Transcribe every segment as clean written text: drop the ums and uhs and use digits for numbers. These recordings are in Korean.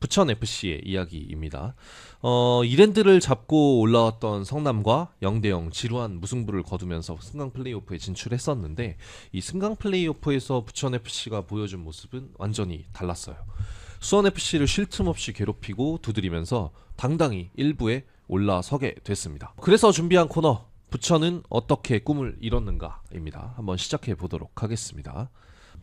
부천 FC의 이야기입니다. 이랜드를 잡고 올라왔던 성남과 0대0 지루한 무승부를 거두면서 승강 플레이오프에 진출했었는데 이 승강 플레이오프에서 부천 FC가 보여준 모습은 완전히 달랐어요. 수원 FC를 쉴 틈 없이 괴롭히고 두드리면서 당당히 1부에 올라서게 됐습니다. 그래서 준비한 코너 부천은 어떻게 꿈을 이뤘는가입니다. 한번 시작해 보도록 하겠습니다.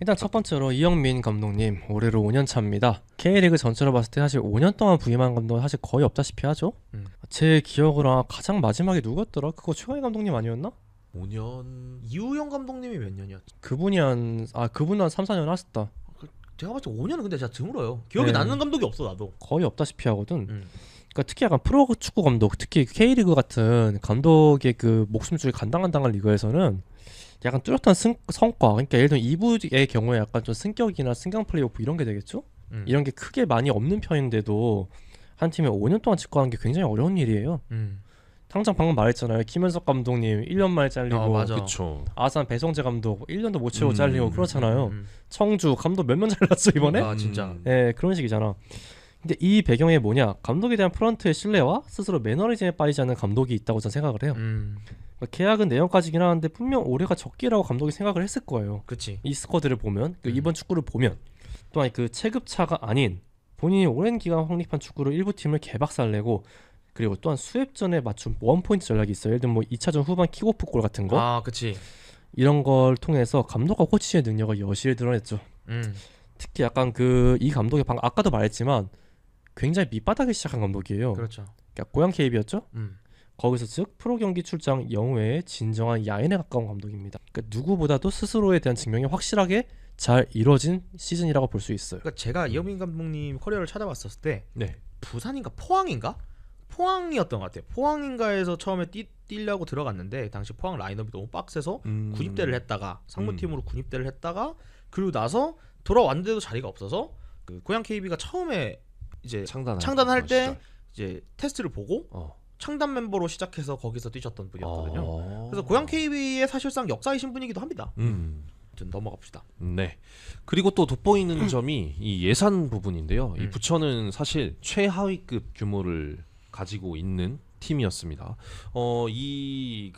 일단 첫 번째로 이영민 감독님 올해로 5년 차입니다. K리그 전체로 봤을 때 사실 5년 동안 부임한 감독은 사실 거의 없다시피 하죠. 제 기억으로 가장 마지막에 누구였더라? 그거 최강희 감독님 아니었나? 5년 이우영 감독님이 몇 년이었죠? 그분이 그분 한 3, 4년 하셨다. 제가 봤을 때 5년은 근데 진짜 드물어요. 기억에 네. 나는 감독이 없어 나도. 거의 없다시피 하거든. 그러니까 특히 약간 프로축구 감독, 특히 K리그 같은 감독의 그 목숨줄이 간당간당한 리그에서는 약간 뚜렷한 성과, 그러니까 예를 들면 2부의 경우에 약간 좀 승격이나 승강 플레이오프 이런 게 되겠죠? 이런 게 크게 많이 없는 편인데도 한 팀에 5년 동안 집권하는 게 굉장히 어려운 일이에요. 당장 방금 말했잖아요. 김현석 감독님 1년 만에 잘리고, 맞아. 그쵸. 아산 배성재 감독 1년도 못 채우고 잘리고 그렇잖아요. 청주 감독 몇 명 잘랐어 이번에? 아 진짜. 네, 그런 식이잖아. 근데 이 배경에 뭐냐? 감독에 대한 프런트의 신뢰와 스스로 매너리즘에 빠지지 않는 감독이 있다고 저는 생각을 해요. 계약은 내년까지긴 하는데 분명 올해가 적기라고 감독이 생각을 했을 거예요. 그치. 이 스쿼드를 보면, 이번 축구를 보면, 또한 그 체급차가 아닌 본인이 오랜 기간 확립한 축구로 일부 팀을 개박살내고, 그리고 또한 수협전에 맞춘 원포인트 전략이 있어요. 예를 들면 뭐 2차전 후반 킥오프 골 같은 거, 아 그치. 이런 걸 통해서 감독과 코치의 능력을 여실히 드러냈죠. 특히 약간 이 감독의 아까도 말했지만 굉장히 밑바닥에 시작한 감독이에요. 그렇죠. 그러니까 고향 KB였죠. 거기서 즉 프로 경기 출장 영외의 진정한 야인에 가까운 감독입니다. 그러니까 누구보다도 스스로에 대한 증명이 확실하게 잘 이루어진 시즌이라고 볼 수 있어요. 그러니까 제가 이영민 감독님 커리어를 찾아봤었을 때 네. 부산인가 포항인가? 포항이었던 것 같아요. 포항인가에서 처음에 뛰려고 들어갔는데 당시 포항 라인업이 너무 빡세서 군입대를 했다가 상무팀으로 군입대를 했다가 그리고 나서 돌아왔는데도 자리가 없어서 그 고향 KB가 처음에 이제 창단할 때 이제 테스트를 보고 창단 멤버로 시작해서 거기서 뛰셨던 분이었거든요. 그래서 고향 KB의 사실상 역사이신 분이기도 합니다. 좀 넘어갑시다. 네. 그리고 또 돋보이는 점이 이 예산 부분인데요. 이 부천은 사실 최하위급 규모를 가지고 있는 팀이었습니다.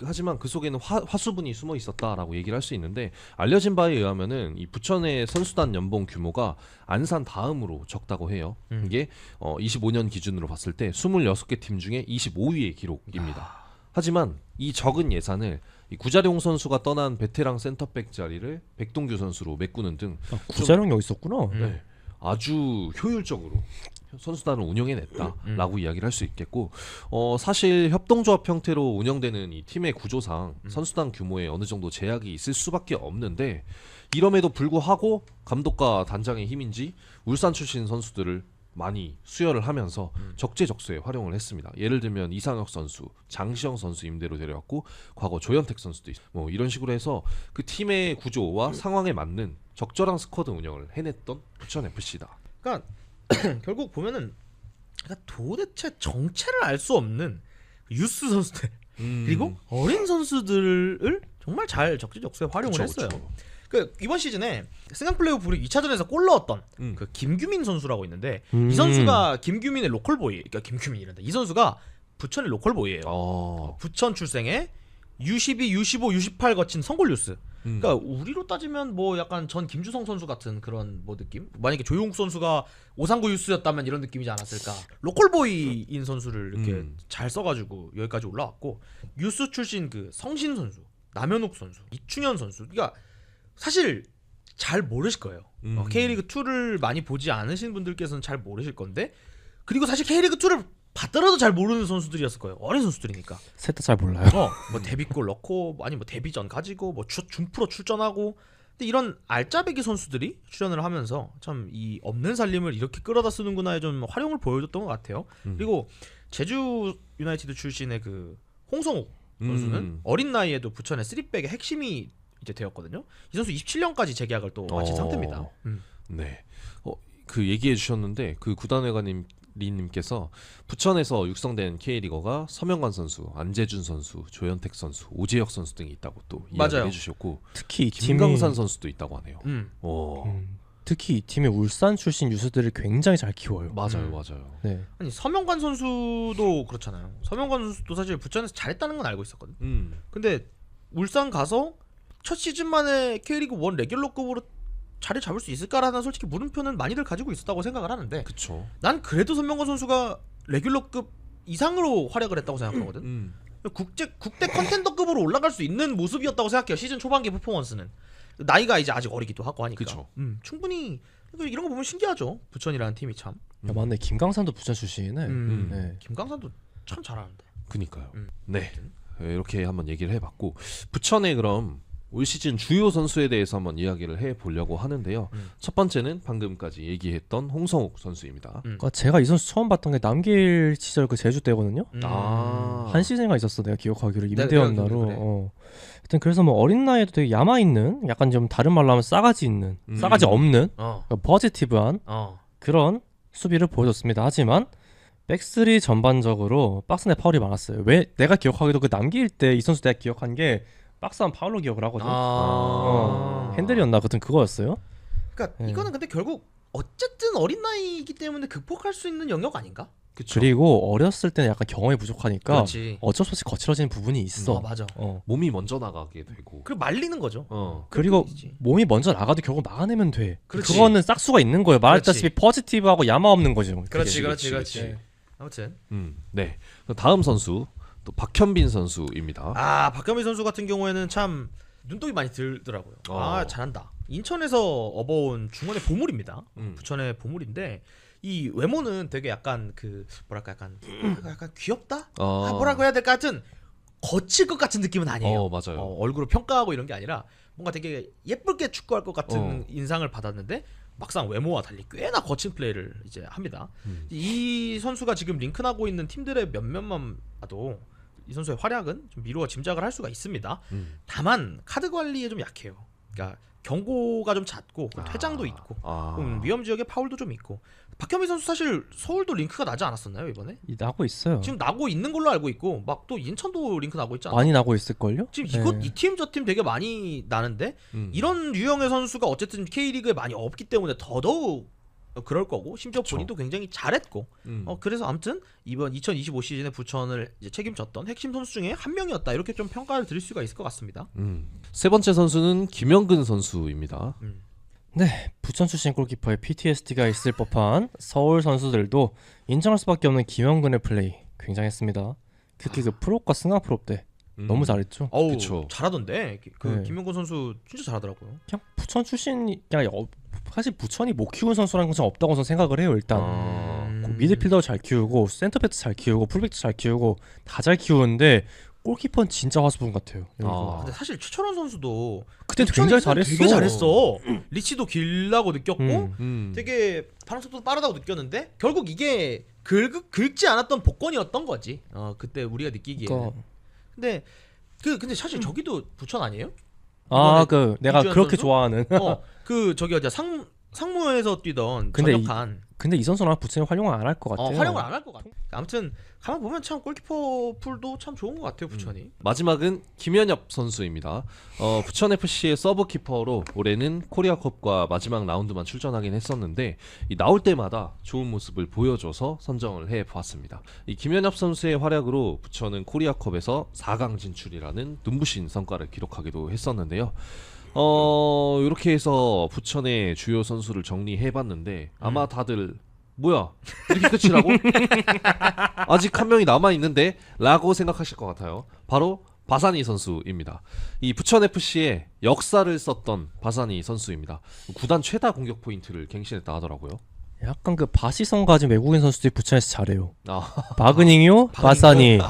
하지만 그 속에는 화수분이 숨어 있었다라고 얘기를 할 수 있는데 알려진 바에 의하면은 이 부천의 선수단 연봉 규모가 안산 다음으로 적다고 해요. 이게 25년 기준으로 봤을 때 26개 팀 중에 25위의 기록입니다. 하지만 이 적은 예산을 이 구자룡 선수가 떠난 베테랑 센터백 자리를 백동규 선수로 메꾸는 등 구자룡 여기 있었구나. 네, 아주 효율적으로 선수단을 운영해냈다라고 이야기를 할 수 있겠고 사실 협동조합 형태로 운영되는 이 팀의 구조상 선수단 규모에 어느 정도 제약이 있을 수밖에 없는데 이럼에도 불구하고 감독과 단장의 힘인지 울산 출신 선수들을 많이 수혈을 하면서 적재적소에 활용을 했습니다. 예를 들면 이상혁 선수, 장시영 선수 임대로 데려왔고 과거 조현택 선수도 뭐 이런 식으로 해서 그 팀의 구조와 상황에 맞는 적절한 스쿼드 운영을 해냈던 부천 FC다. 그러니까 결국 보면은 도대체 정체를 알 수 없는 유스 선수들 그리고 어린 선수들을 정말 잘 적재적소에 활용을 했어요. 그 이번 시즌에 승강 플레이오프 2차전에서 골 넣었던 그 김규민 선수라고 있는데 이 선수가 김규민의 로컬보이, 그러니까 김규민이란다. 이 선수가 부천의 로컬보이예요. 부천 출생의 U12, U15, U18 거친 성골 유스. 그러니까 우리로 따지면 뭐 약간 전 김주성 선수 같은 그런 뭐 느낌? 만약에 조용욱 선수가 오상구 유스였다면 이런 느낌이지 않았을까? 로컬보이인 선수를 이렇게 잘 써가지고 여기까지 올라왔고 유스 출신 그 성신 선수, 남현욱 선수, 이충현 선수. 그러니까 사실 잘 모르실 거예요. K리그 2를 많이 보지 않으신 분들께서는 잘 모르실 건데 그리고 사실 K리그 2를 봤더라도 잘 모르는 선수들이었을 거예요. 어린 선수들이니까. 셋 다 잘 몰라요. 뭐 데뷔골 넣고 아니 뭐 데뷔전 가지고 뭐 준프로 출전하고 근데 이런 알짜배기 선수들이 출연을 하면서 참 이 없는 살림을 이렇게 끌어다 쓰는구나에 좀 활용을 보여줬던 것 같아요. 그리고 제주 유나이티드 출신의 그 홍성욱 선수는 어린 나이에도 부천의 3백의 핵심이 이제 되었거든요. 이 선수 27년까지 재계약을 또 마친 상태입니다. 네. 그 얘기해 주셨는데 그 구단회관님 리님께서 부천에서 육성된 K리거가 서명관 선수, 안재준 선수, 조현택 선수, 오재혁 선수 등이 있다고 또 이야기해 주셨고 특히 김강산 선수도 있다고 하네요. 특히 이 팀의 울산 출신 유수들을 굉장히 잘 키워요. 맞아요, 맞아요. 네. 아니 서명관 선수도 그렇잖아요. 서명관 선수도 사실 부천에서 잘했다는 건 알고 있었거든. 근데 울산 가서 첫 시즌 만에 K리그 1 레귤러급으로 자리 잡을 수 있을까라는 솔직히 물음표는 많이들 가지고 있었다고 생각을 하는데 그쵸. 난 그래도 서명관 선수가 레귤러급 이상으로 활약을 했다고 생각하거든. 국대 컨텐더급으로 올라갈 수 있는 모습이었다고 생각해요. 시즌 초반기 퍼포먼스는. 나이가 이제 아직 어리기도 하고 하니까. 그쵸. 충분히 이런 거 보면 신기하죠. 부천이라는 팀이 참. 야, 맞네. 김강산도 부천 출신이네. 네. 김강산도 참 잘하는데. 그니까요. 네. 이렇게 한번 얘기를 해봤고 부천의 그럼 올 시즌 주요 선수에 대해서 한번 이야기를 해보려고 하는데요. 첫 번째는 방금까지 얘기했던 홍성욱 선수입니다. 그러니까 제가 이 선수 처음 봤던 게 남길 시절 그 제주 때거든요. 한 시즌가 있었어. 내가 기억하기로 내가 임대연나로. 그래. 하여튼 그래서 뭐 어린 나이에도 되게 야마 있는, 약간 좀 다른 말로 하면 싸가지 있는, 싸가지 없는, 그러니까 포지티브한 그런 수비를 보여줬습니다. 하지만 백스리 전반적으로 박스 내 파울이 많았어요. 왜 내가 기억하기도 그 남길 때 이 선수 내가 기억한 게 박스한 파울로 기억을 하거든. 핸들이었나 그튼 그거였어요. 그러니까 이거는 근데 결국 어쨌든 어린 나이이기 때문에 극복할 수 있는 영역 아닌가? 그쵸. 그리고 어렸을 때는 약간 경험이 부족하니까 그렇지. 어쩔 수 없이 거칠어지는 부분이 있어. 맞아. 몸이 먼저 나가게 되고. 그리고 말리는 거죠. 그리고 그렇겠지. 몸이 먼저 나가도 결국 막아내면 돼. 그렇지. 그거는 싹수가 있는 거예요. 말했다시피 포지티브하고 야마 없는 거죠. 그렇지. 그렇지. 아무튼 네. 다음 선수 또 박현빈 선수입니다. 박현민 선수 같은 경우에는 참 눈독이 많이 들더라고요. 잘한다. 인천에서 업어온 중원의 보물입니다. 부천의 보물인데 이 외모는 되게 약간 그 뭐랄까 약간 귀엽다? 뭐라고 해야 될까 하여튼 거칠 것 같은 느낌은 아니에요. 맞아요. 얼굴을 평가하고 이런 게 아니라 뭔가 되게 예쁘게 축구할 것 같은 인상을 받았는데 막상 외모와 달리 꽤나 거친 플레이를 이제 합니다. 이 선수가 지금 링크나고 있는 팀들의 몇몇만 봐도 이 선수의 활약은 좀 미루어 짐작을 할 수가 있습니다. 다만 카드 관리에 좀 약해요. 그러니까 경고가 좀 잦고 퇴장도 있고 위험 지역에 파울도 좀 있고. 박현민 선수 사실 서울도 링크가 나지 않았었나요 이번에? 나고 있어요. 지금 나고 있는 걸로 알고 있고 막 또 인천도 링크 나고 있지 않나요? 많이 나고 있을걸요? 지금 이 팀 저 팀 되게 많이 나는데 이런 유형의 선수가 어쨌든 K리그에 많이 없기 때문에 더더욱 그럴 거고 심지어 본인도 굉장히 잘했고 그래서 아무튼 이번 2025 시즌에 부천을 이제 책임졌던 핵심 선수 중에 한 명이었다 이렇게 좀 평가를 드릴 수가 있을 것 같습니다. 세 번째 선수는 김영근 선수입니다. 네, 부천 출신 골키퍼의 PTSD가 있을 법한 서울 선수들도 인정할 수밖에 없는 김영근의 플레이 굉장했습니다. 특히 그 프로과 승강 프로 때 너무 잘했죠. 그쵸. 잘하던데 김영근 선수 진짜 잘하더라고요. 그냥 부천 출신이 그냥 사실 부천이 못 키운 선수라는 건 좀 없다고 저는 생각을 해요. 일단 미드필더 잘 키우고 센터백도 잘 키우고 풀백도 잘 키우고 다 잘 키우는데 골키퍼는 진짜 화수분 같아요. 근데 사실 최철원 선수도 그때 굉장히 잘했어. 되게 잘했어. 리치도 길다고 느꼈고 음. 되게 반응 속도도 빠르다고 느꼈는데 결국 이게 긁지 않았던 복권이었던 거지. 그때 우리가 느끼기에는. 근데 근데 사실 저기도 부천 아니에요? 내가 그렇게 선수? 좋아하는. 저기 어디 상무에서 뛰던 근데 전역한. 근데 이 선수는 부천이 활용을 안 할 것 같아요. 활용을 안 할 것 같아. 아무튼 가만 보면 참 골키퍼 풀도 참 좋은 것 같아요 부천이. 마지막은 김현엽 선수입니다. 부천 FC의 서브 키퍼로 올해는 코리아컵과 마지막 라운드만 출전하긴 했었는데 이 나올 때마다 좋은 모습을 보여줘서 선정을 해보았습니다. 이 김현엽 선수의 활약으로 부천은 코리아컵에서 4강 진출이라는 눈부신 성과를 기록하기도 했었는데요. 이렇게 해서 부천의 주요 선수를 정리해봤는데 아마 다들 뭐야 이렇게 끝이라고? 아직 한 명이 남아있는데? 라고 생각하실 것 같아요. 바로 바사니 선수입니다. 이 부천FC의 역사를 썼던 바사니 선수입니다. 구단 최다 공격 포인트를 갱신했다 하더라고요. 약간 그 바시성 가진 외국인 선수들이 부천에서 잘해요. 마그니뉴, 바사니.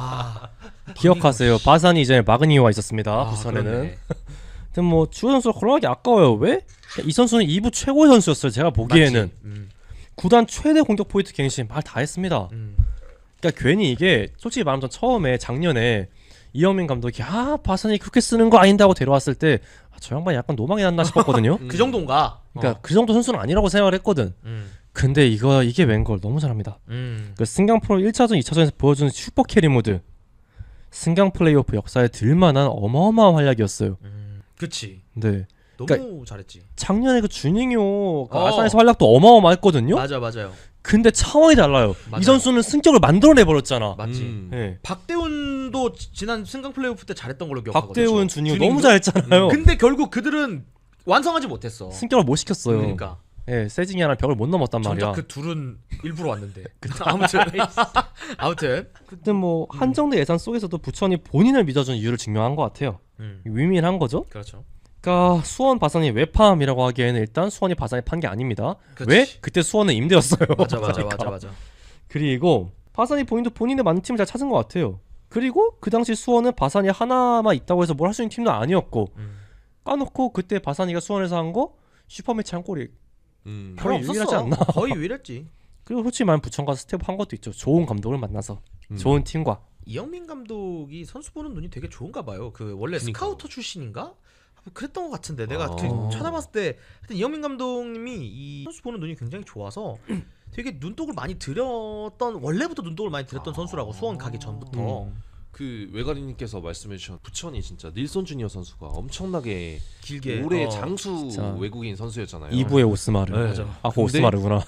기억하세요. 바사니 이전에 마그니뉴가 있었습니다. 부천에는. 근데 뭐 주요 선수가 걸어가기 아까워요. 왜? 이 선수는 2부 최고의 선수였어요. 제가 보기에는. 구단 최대 공격 포인트 갱신 말 다 했습니다. 그러니까 괜히 이게 솔직히 말하면 전 처음에 작년에 이영민 감독이 바사니 그렇게 쓰는 거 아닌데 하고 데려왔을 때 저 양반이 약간 노망이 났나 싶었거든요. 그 정도인가? 그러니까 그 정도 선수는 아니라고 생각을 했거든. 근데 이게 웬걸 너무 잘합니다. 그 승강 프로 1차전, 2차전에서 보여준 슈퍼 캐리 모드. 승강 플레이오프 역사에 들만한 어마어마한 활약이었어요. 그치. 네. 너무 잘했지. 작년에 그 주닝요가 어. 아산에서 활약도 어마어마했거든요. 맞아요. 근데 차원이 달라요. 맞아요. 이 선수는 승격을 만들어내 버렸잖아. 맞지. 네. 박대훈도 지난 승강 플레이오프 때 잘했던 걸로 기억하거든요. 박대훈, 주닝요 너무 주닝도? 잘했잖아요. 근데 결국 그들은 완성하지 못했어. 승격을 못 시켰어요. 그러니까 예, 세징이 하나 벽을 못 넘었단 말이야. 정작 그 둘은 일부러 왔는데. 아무튼 그때 뭐 한정된 예산 속에서도 부천이 본인을 믿어준 이유를 증명한 것 같아요. 위민한 거죠. 그렇죠. 그러니까 수원 바산이 외팜이라고 하기에는 일단 수원이 바산이 판 게 아닙니다. 그렇지. 왜? 그때 수원은 임대였어요. 맞아. 그리고 바산이 본인도 본인의 맞는 팀을 잘 찾은 것 같아요. 그리고 그 당시 수원은 바산이 하나만 있다고 해서 뭘 할 수 있는 팀도 아니었고 까놓고 그때 바산이가 수원에서 한 거 슈퍼매치 한 골이 별로 거의 유일하지 없었어. 않나. 거의 유일했지. 그리고 솔직히 말하면 부천 가서 스텝 한 것도 있죠. 좋은 감독을 만나서 좋은 팀과. 이영민 감독이 선수 보는 눈이 되게 좋은가 봐요. 그 원래 그러니까. 스카우터 출신인가? 그랬던 것 같은데 내가 아. 그 찾아봤을 때 하여튼 이영민 감독님이 이 선수 보는 눈이 굉장히 좋아서 되게 눈독을 많이 들였던 원래부터 눈독을 많이 들였던 선수라고 수원 가기 전부터 그 외가리님께서 말씀해주신 부천이 진짜 닐손 주니어 선수가 엄청나게 길게 올해 장수 진짜. 외국인 선수였잖아요. 2부의 오스마르. 네. 맞아. 아, 그 근데 오스마르구나.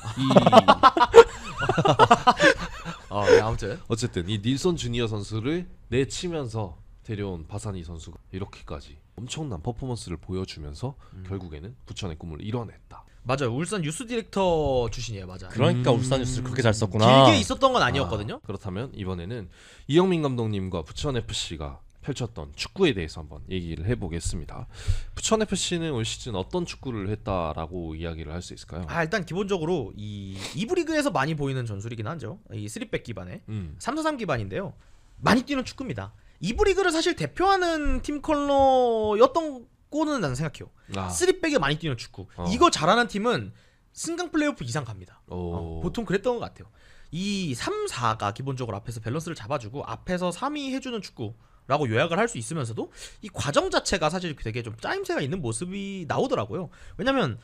네, 아무튼 어쨌든 이 닐손 주니어 선수를 내치면서 데려온 바사니 선수가 이렇게까지 엄청난 퍼포먼스를 보여주면서 결국에는 부천의 꿈을 이뤄냈다. 맞아요. 울산 유스 디렉터 출신이에요. 맞아. 그러니까 울산 뉴스를 그렇게 잘 썼구나. 길게 있었던 건 아니었거든요. 그렇다면 이번에는 이영민 감독님과 부천 FC가 펼쳤던 축구에 대해서 한번 얘기를 해보겠습니다. 부천 FC는 올 시즌 어떤 축구를 했다라고 이야기를 할 수 있을까요? 일단 기본적으로 이 2부 리그에서 많이 보이는 전술이긴 하죠. 이 3백 기반의 3-4-3 기반인데요. 많이 뛰는 축구입니다. 2부 리그를 사실 대표하는 팀 컬러였던 거는 난 생각해요. 3백에 많이 뛰는 축구. 이거 잘하는 팀은 승강 플레이오프 이상 갑니다. 보통 그랬던 것 같아요. 이 3-4가 기본적으로 앞에서 밸런스를 잡아주고 앞에서 3위 해주는 축구라고 요약을 할 수 있으면서도 이 과정 자체가 사실 되게 좀 짜임새가 있는 모습이 나오더라고요. 왜냐면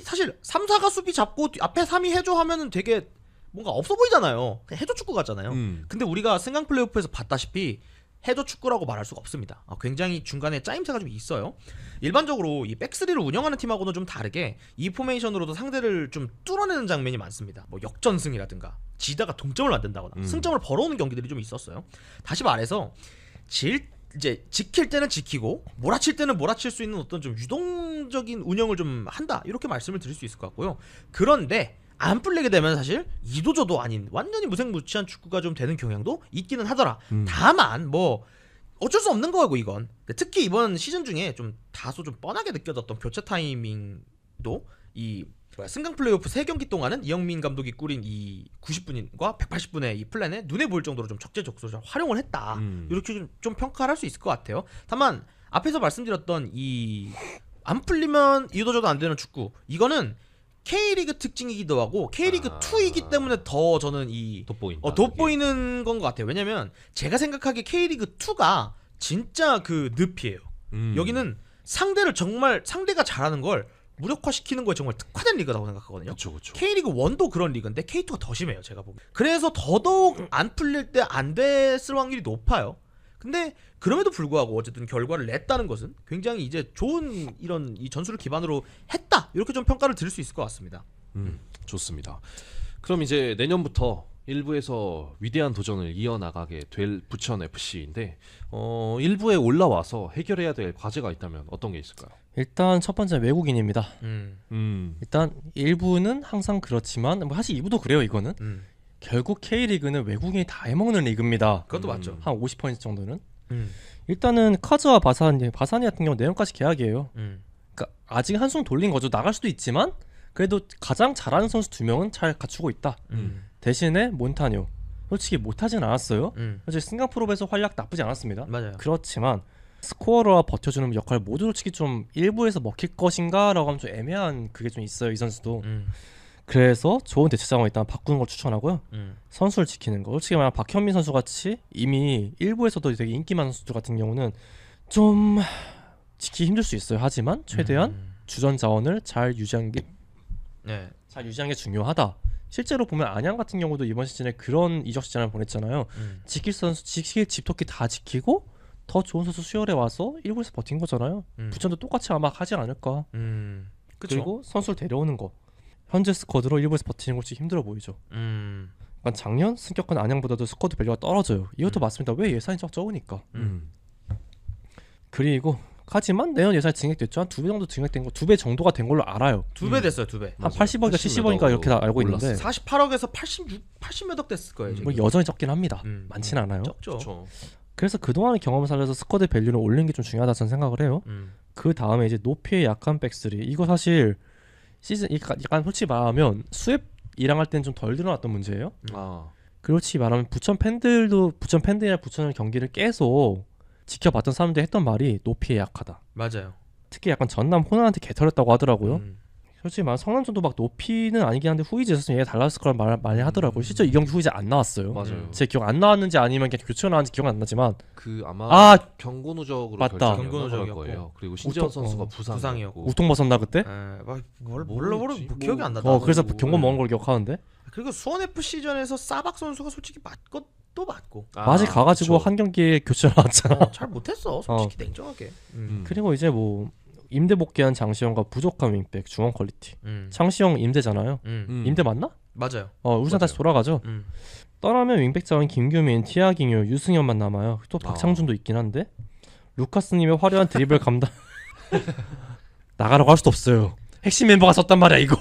사실 3-4가 수비 잡고 앞에 3위 해줘 하면은 되게 뭔가 없어 보이잖아요. 그냥 해줘 축구 같잖아요. 근데 우리가 승강 플레이오프에서 봤다시피 해줘 축구라고 말할 수가 없습니다. 굉장히 중간에 짜임새가 좀 있어요. 일반적으로 이 백스리를 운영하는 팀하고는 좀 다르게 이 포메이션으로도 상대를 좀 뚫어내는 장면이 많습니다. 뭐 역전승이라든가 지다가 동점을 만든다거나 승점을 벌어오는 경기들이 좀 있었어요. 다시 말해서 이제 지킬 때는 지키고 몰아칠 때는 몰아칠 수 있는 어떤 좀 유동적인 운영을 좀 한다 이렇게 말씀을 드릴 수 있을 것 같고요. 그런데 안 풀리게 되면 사실 이도저도 아닌 완전히 무색무취한 축구가 좀 되는 경향도 있기는 하더라. 다만 뭐 어쩔 수 없는 거고 이건. 특히 이번 시즌 중에 좀 다소 좀 뻔하게 느껴졌던 교체 타이밍도 이 승강 플레이오프 3경기 동안은 이영민 감독이 꾸린 이 90분과 180분의 이 플랜에 눈에 보일 정도로 좀 적재적소를 활용을 했다. 이렇게 좀 평가를 할 수 있을 것 같아요. 다만 앞에서 말씀드렸던 이 안 풀리면 이도저도 안 되는 축구 이거는 K리그 특징이기도 하고 K리그 2이기 때문에 더 저는 이 돋보이는 건 것 같아요. 왜냐면 제가 생각하기에 K리그 2가 진짜 그 늪이에요. 여기는 상대가 잘하는 걸 무력화시키는 거에 정말 특화된 리그라고 생각하거든요. 그쵸. K리그 1도 그런 리그인데 K2가 더 심해요. 제가 보기엔. 그래서 더더욱 안 풀릴 때 안 됐을 확률이 높아요. 근데 그럼에도 불구하고 어쨌든 결과를 냈다는 것은 굉장히 이제 좋은 이런 이 전술을 기반으로 했다 이렇게 좀 평가를 드릴 수 있을 것 같습니다. 좋습니다. 그럼 이제 내년부터 1부에서 위대한 도전을 이어나가게 될 부천 FC인데 1부에 올라와서 해결해야 될 과제가 있다면 어떤 게 있을까요? 일단 첫 번째 외국인입니다. 일단 1부는 항상 그렇지만 뭐 사실 2부도 그래요. 이거는 결국 K리그는 외국인이 다 해먹는 리그입니다. 그것도 맞죠. 한 50% 정도는. 일단은 카즈와 바사니 같은 경우 내년까지 계약이에요. 그러니까 아직 한숨 돌린 거죠. 나갈 수도 있지만 그래도 가장 잘하는 선수 2명은 잘 갖추고 있다. 대신에 몬타뇨 솔직히 못하진 않았어요. 사실 싱가포르에서 활약 나쁘지 않았습니다. 맞아요. 그렇지만 스코어러와 버텨주는 역할 모두 솔직히 좀 일부에서 먹힐 것인가 라고 하면 좀 애매한 그게 좀 있어요. 이 선수도. 그래서 좋은 대체 상황이 있다면 바꾸는 걸 추천하고요. 선수를 지키는 거. 솔직히 말하면 박현민 선수 같이 이미 일부에서도 되게 인기 많은 선수들 같은 경우는 좀 지키기 힘들 수 있어요. 하지만 최대한 주전 자원을 잘 유지하는 게 중요하다. 실제로 보면 안양 같은 경우도 이번 시즌에 그런 이적 시즌을 보냈잖아요. 지킬 선수 지킬 집토끼 다 지키고 더 좋은 선수 수혈해 와서 1부에서 버틴 거잖아요. 부천도 똑같이 아마 하지 않을까. 그쵸. 그리고 선수를 데려오는 거. 현재 스쿼드로 1부에서 버티는 것이 힘들어 보이죠. 그러니까 작년 승격권 안양보다도 스쿼드 밸류가 떨어져요. 이것도 맞습니다. 왜 예산이 적으니까. 그리고 하지만 내년 예산이 증액됐죠. 한 2배 정도 증액된 거, 2배 정도가 된 걸로 알아요. 2배 됐어요, 2배. 한 80억인가 70억인가 이렇게 알고 있는데 48억에서 80몇 억 됐을 거예요. 뭐 지금. 여전히 적긴 합니다. 많지는 않아요. 적죠. 그렇죠. 그래서 그동안의 경험을 살려서 스쿼드 밸류를 올리는 게 좀 중요하다 저는 생각을 해요. 그 다음에 이제 높이의 약한 백스리. 이거 사실 시즌 약간 솔직히 말하면 수협이랑 할 때는 좀 덜 드러났던 문제예요. 그렇지 말하면 부천 팬들이나 부천의 경기를 계속 지켜봤던 사람들이 했던 말이 높이에 약하다. 맞아요. 특히 약간 전남 호남한테 개털렸다고 하더라고요. 솔직히 말하면 성남전도 막 높이는 아니긴 한데 후이지 있었으면 얘가 달랐을 거란 말 많이 하더라고요. 실제 이 경기 후이지 안 나왔어요. 맞아요. 제 기억 안 나왔는지 아니면 그냥 교체가 나왔는지 기억 안 나지만 그 아마 아 경고 누적으로 맞다. 경고 누적일 누적이었고. 거예요. 그리고 신재원 선수가 부상이었고. 우통 벗었나 그때? 몰라 뭐였지? 기억이 안 나다. 그래서 경고 먹은 걸 기억하는데 그리고 수원 FC전에서 사박 선수가 솔직히 맞고 또 맞고. 맞이 가가지고 그쵸. 한 경기에 교체 나왔잖아. 잘 못했어. 솔직히 냉정하게. 그리고 이제 뭐 임대 복귀한 장시영과 부족한 윙백 중원 퀄리티. 장시영 임대잖아요. 임대 맞나? 맞아요. 울산 다시 돌아가죠. 떠나면 윙백 자원 김규민, 티아깅유, 유승현만 남아요. 또 박창준도 있긴 한데 루카스님의 화려한 드리블 감당 나가라고 할 수도 없어요. 핵심 멤버가 썼단 말이야 이거.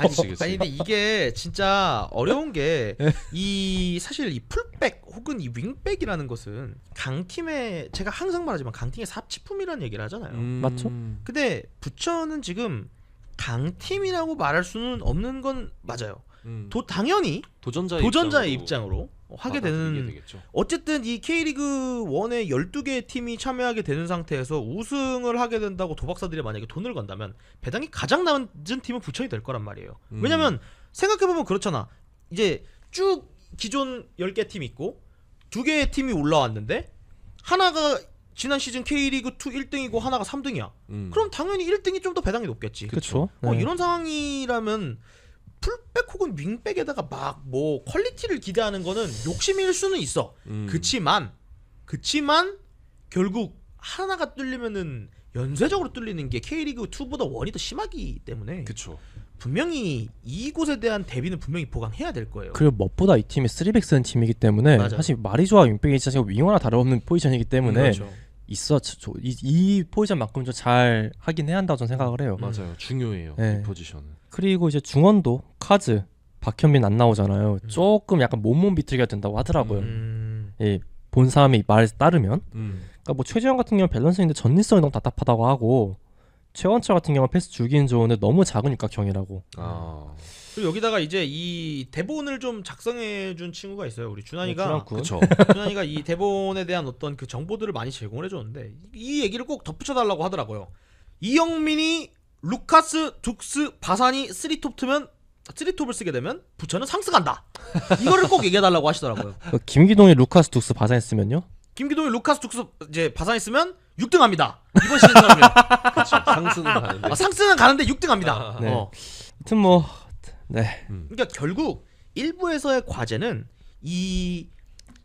그치. 아니 근데 이게 진짜 어려운 게 이 사실 이 풀백 혹은 이 윙백이라는 것은 강팀의 제가 항상 말하지만 강팀의 사치품이라는 얘기를 하잖아요. 맞죠? 근데 부천은 지금 강팀이라고 말할 수는 없는 건 맞아요. 당연히 도전자의 입장으로 하게 되는 되겠죠. 어쨌든 이 K리그 1에 12개의 팀이 참여하게 되는 상태에서 우승을 하게 된다고 도박사들이 만약에 돈을 건다면 배당이 가장 낮은 팀은 부천이 될 거란 말이에요. 왜냐면 생각해보면 그렇잖아. 이제 쭉 기존 10개 팀이 있고 2개의 팀이 올라왔는데 하나가 지난 시즌 K리그 2 1등이고 하나가 3등이야. 그럼 당연히 1등이 좀 더 배당이 높겠지. 그렇죠. 이런 상황이라면 풀백 혹은 윙백에다가 막 뭐 퀄리티를 기대하는 거는 욕심일 수는 있어. 그치만 결국 하나가 뚫리면은 연쇄적으로 뚫리는 게 K리그 2보다 1이 더 심하기 때문에 그렇죠. 분명히 이곳에 대한 대비는 분명히 보강해야 될 거예요. 그리고 무엇보다 이 팀이 3백 쓰는 팀이기 때문에 맞아요. 사실 마리조와 윙백이 진짜 윙어나 다름없는 포지션이기 때문에 그렇죠. 이 포지션만큼 좀 잘 하긴 해야 한다고 저는 생각을 해요. 맞아요. 중요해요. 네. 이 포지션은. 그리고 이제 중원도 카즈, 박현민 안 나오잖아요. 조금 약간 몸몸 비틀기가 된다고 하더라고요. 예, 본 사람의 말에 따르면. 그러니까 뭐 최재형 같은 경우는 밸런스인데 전리성이 너무 답답하다고 하고 최원철 같은 경우는 패스 주기는 좋은데 너무 작은 육각형이라고. 그리고 여기다가 이제 이 대본을 좀 작성해준 친구가 있어요. 우리 준환이가. 그렇죠. 준환이가 이 대본에 대한 어떤 그 정보들을 많이 제공을 해줬는데 이 얘기를 꼭 덧붙여달라고 하더라고요. 이영민이 루카스, 둑스, 바산이 3톱 트면 3톱을 쓰게 되면 부천은 상승한다. 이거를 꼭 얘기해달라고 하시더라고요. 김기동이 루카스 둑스 바산 했으면요? 김기동이 루카스, 둑스 이제 바산이 쓰면 6등합니다. 이번 시즌처럼요. 그렇죠. 상승은 가는데. 상승은 가는데 6등합니다. 네. 하여튼 뭐 네. 그러니까 결국 일부에서의 과제는 이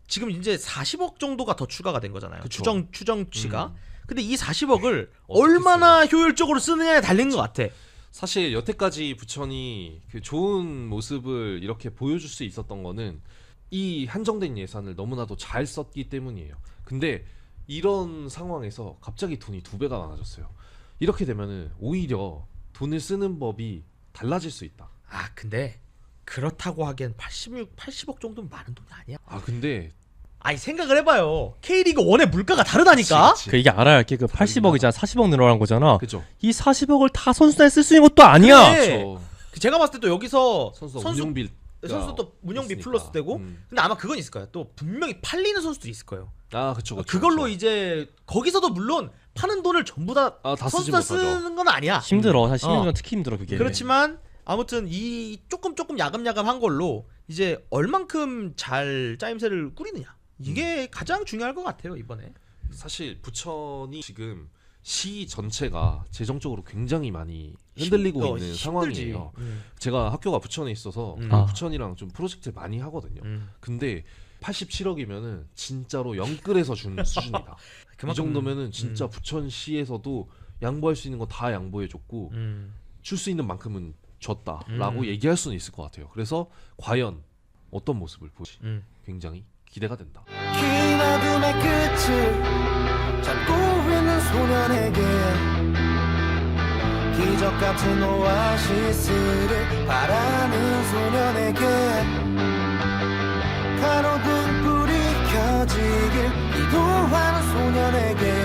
지금 이제 40억 정도가 더 추가가 된 거잖아요. 그쵸. 추정치가. 근데 이 40억을 얼마나 효율적으로 쓰느냐에 달린 것 같아. 사실 여태까지 부천이 그 좋은 모습을 이렇게 보여줄 수 있었던 거는 이 한정된 예산을 너무나도 잘 썼기 때문이에요. 근데 이런 상황에서 갑자기 돈이 2배가 많아졌어요. 이렇게 되면은 오히려 돈을 쓰는 법이 달라질 수 있다. 근데 그렇다고 하기엔 80억 정도는 많은 돈이 아니야. 근데 아니 생각을 해봐요. K리그 1의 물가가 다르다니까. 그치. 그 이게 알아야 할 게 그 80억이잖아. 40억 늘어난 거잖아. 그죠. 이 40억을 다 선수단에 쓸 수 있는 것도 아니야. 그래. 그렇죠. 제가 봤을 때 또 여기서 선수 운영비 또 운영비 있으니까. 플러스 되고. 근데 아마 그건 있을 거예요. 또 분명히 팔리는 선수들이 있을 거예요. 그쵸. 그걸로 이제 거기서도 물론 파는 돈을 전부 다 다 쓰지 선수가 못하죠. 쓰는 건 아니야. 힘들어. 사실 시민들은 특히 힘들어 그게. 그렇지만 아무튼 이 조금 야금야금 걸로 이제 얼만큼 잘 짜임새를 꾸리느냐 이게 가장 중요할 것 같아요 이번에. 사실 부천이 지금 시 전체가 재정적으로 굉장히 많이 흔들리고 있는 힘들지. 상황이에요. 제가 학교가 부천에 있어서 부천이랑 좀 프로젝트를 많이 하거든요. 근데 87억이면은 진짜로 영끌에서 준 수준이다. 이 정도면은 진짜 부천시에서도 양보할 수 있는 거 다 양보해줬고 줄 수 있는 만큼은 줬다라고 얘기할 수는 있을 것 같아요. 그래서 과연 어떤 모습을 보일지 굉장히 기대가 된다. 긴 어둠의 끝을 잡고 있는 소년에게 기적 같은 오아시스를 바라는 소년에게 가로등 불이 켜지길 기도하는 소년에게